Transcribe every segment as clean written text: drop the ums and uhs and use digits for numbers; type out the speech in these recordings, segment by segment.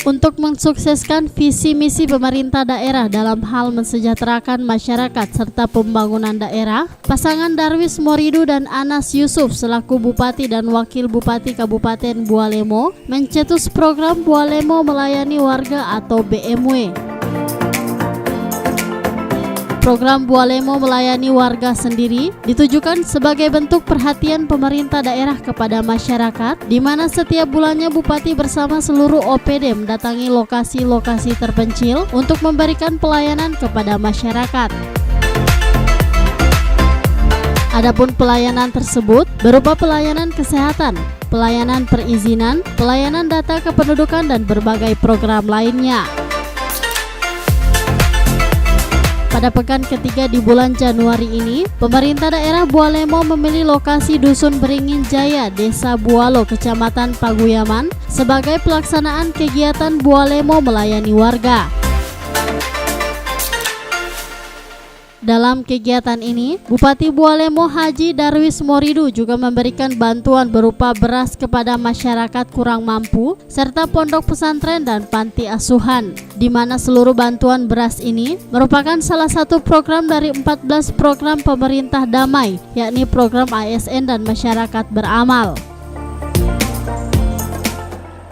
Untuk mensukseskan visi misi pemerintah daerah dalam hal mensejahterakan masyarakat serta pembangunan daerah, pasangan Darwis Moridu dan Anas Yusuf selaku Bupati dan Wakil Bupati Kabupaten Bualemo mencetus program Bualemo Melayani Warga atau BMW. Program Bualemo Melayani Warga sendiri ditujukan sebagai bentuk perhatian pemerintah daerah kepada masyarakat, di mana setiap bulannya Bupati bersama seluruh OPD mendatangi lokasi-lokasi terpencil untuk memberikan pelayanan kepada masyarakat. Adapun pelayanan tersebut berupa pelayanan kesehatan, pelayanan perizinan, pelayanan data kependudukan, dan berbagai program lainnya. Pada pekan ketiga di bulan Januari ini, pemerintah daerah Bualemo memilih lokasi Dusun Beringin Jaya, Desa Bualo, Kecamatan Paguyaman sebagai pelaksanaan kegiatan Bualemo Melayani Warga. Dalam kegiatan ini, Bupati Bualemo Haji Darwis Moridu juga memberikan bantuan berupa beras kepada masyarakat kurang mampu serta pondok pesantren dan panti asuhan, di mana seluruh bantuan beras ini merupakan salah satu program dari 14 program pemerintah damai, yakni program ASN dan masyarakat beramal,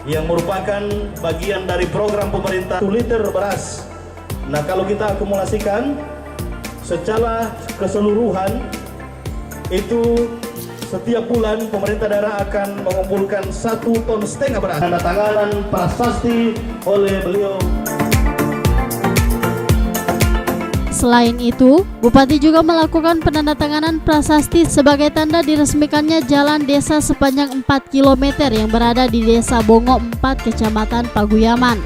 yang merupakan bagian dari program pemerintah 1 liter beras. Nah, kalau kita akumulasikan secara keseluruhan, itu setiap bulan pemerintah daerah akan mengumpulkan 1,5 ton beras. Tanda tanganan prasasti oleh beliau. Selain itu, Bupati juga melakukan penandatanganan prasasti sebagai tanda diresmikannya jalan desa sepanjang 4 km yang berada di Desa Bongo 4, Kecamatan Paguyaman.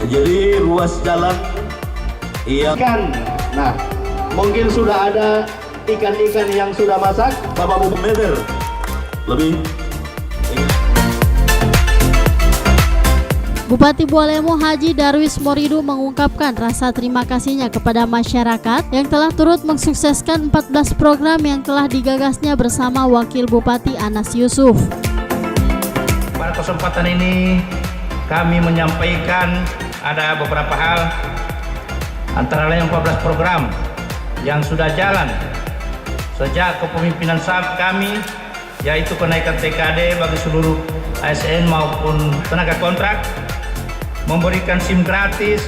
Jadi ruas jalan ikan. Nah, mungkin sudah ada ikan-ikan yang sudah masak, Bapak Bu meter lebih. Bupati Bualemo Haji Darwis Moridu mengungkapkan rasa terima kasihnya kepada masyarakat yang telah turut mensukseskan 14 program yang telah digagasnya bersama Wakil Bupati Anas Yusuf. Pada kesempatan ini kami menyampaikan ada beberapa hal, antara lain 14 program yang sudah jalan sejak kepemimpinan saat kami, yaitu kenaikan TKD bagi seluruh ASN maupun tenaga kontrak, memberikan SIM gratis,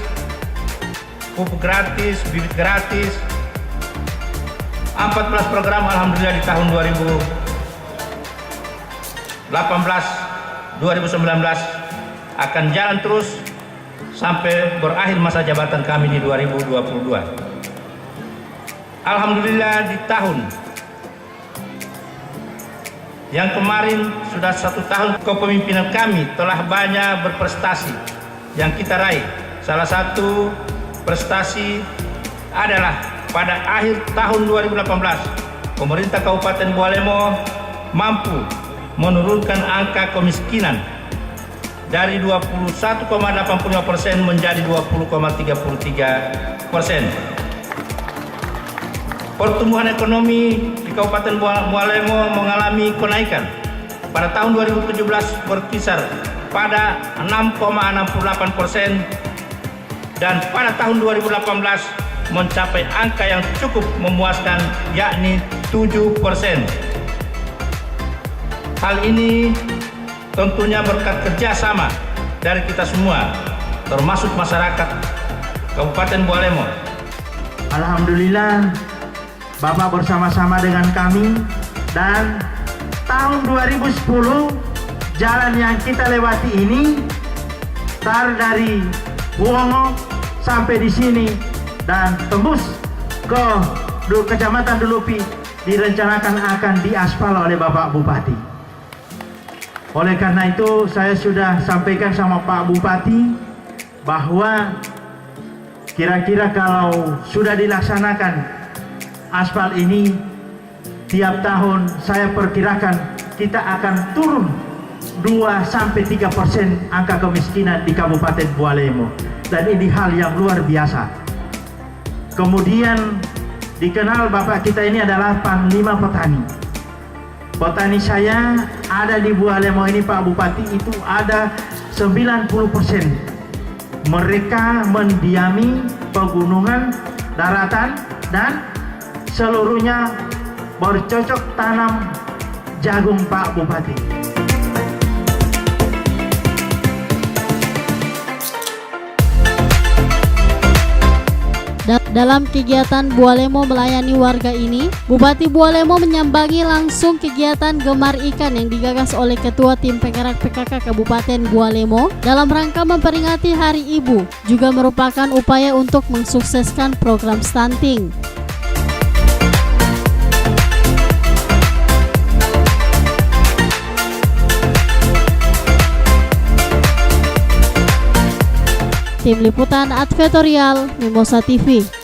pupuk gratis, bibit gratis. 14 program alhamdulillah di tahun 2018, 2019 akan jalan terus sampai berakhir masa jabatan kami di 2022. Alhamdulillah di tahun yang kemarin sudah 1 tahun kepemimpinan kami telah banyak berprestasi yang kita raih. Salah satu prestasi adalah pada akhir tahun 2018 pemerintah Kabupaten Bualemo mampu menurunkan angka kemiskinan dari 21,85% menjadi 20,33%. Pertumbuhan ekonomi di Kabupaten Bualemo mengalami kenaikan. Pada tahun 2017 berkisar pada 6,68% dan pada tahun 2018 mencapai angka yang cukup memuaskan, yakni 7%. Hal ini tentunya berkat kerjasama dari kita semua, termasuk masyarakat Kabupaten Bualemo. Alhamdulillah, Bapak bersama-sama dengan kami, dan tahun 2010 jalan yang kita lewati ini dari Buongo sampai di sini dan tembus ke Kecamatan Dulupi direncanakan akan diaspal oleh Bapak Bupati. Oleh karena itu saya sudah sampaikan sama Pak Bupati bahwa kira-kira kalau sudah dilaksanakan aspal ini, tiap tahun saya perkirakan kita akan turun 2-3% angka kemiskinan di Kabupaten Bualemo, dan ini hal yang luar biasa. Kemudian dikenal Bapak kita ini adalah Panglima Petani. Petani saya ada di Bualemo ini Pak Bupati itu ada 90%. Mereka mendiami pegunungan, daratan, dan seluruhnya bercocok tanam jagung Pak Bupati. Dalam kegiatan Bualemo melayani warga ini, Bupati Bualemo menyambangi langsung kegiatan Gemar Ikan yang digagas oleh Ketua Tim Penggerak PKK Kabupaten Bualemo dalam rangka memperingati Hari Ibu, juga merupakan upaya untuk mensukseskan program stunting. Tim Liputan Advertorial Mimosa TV.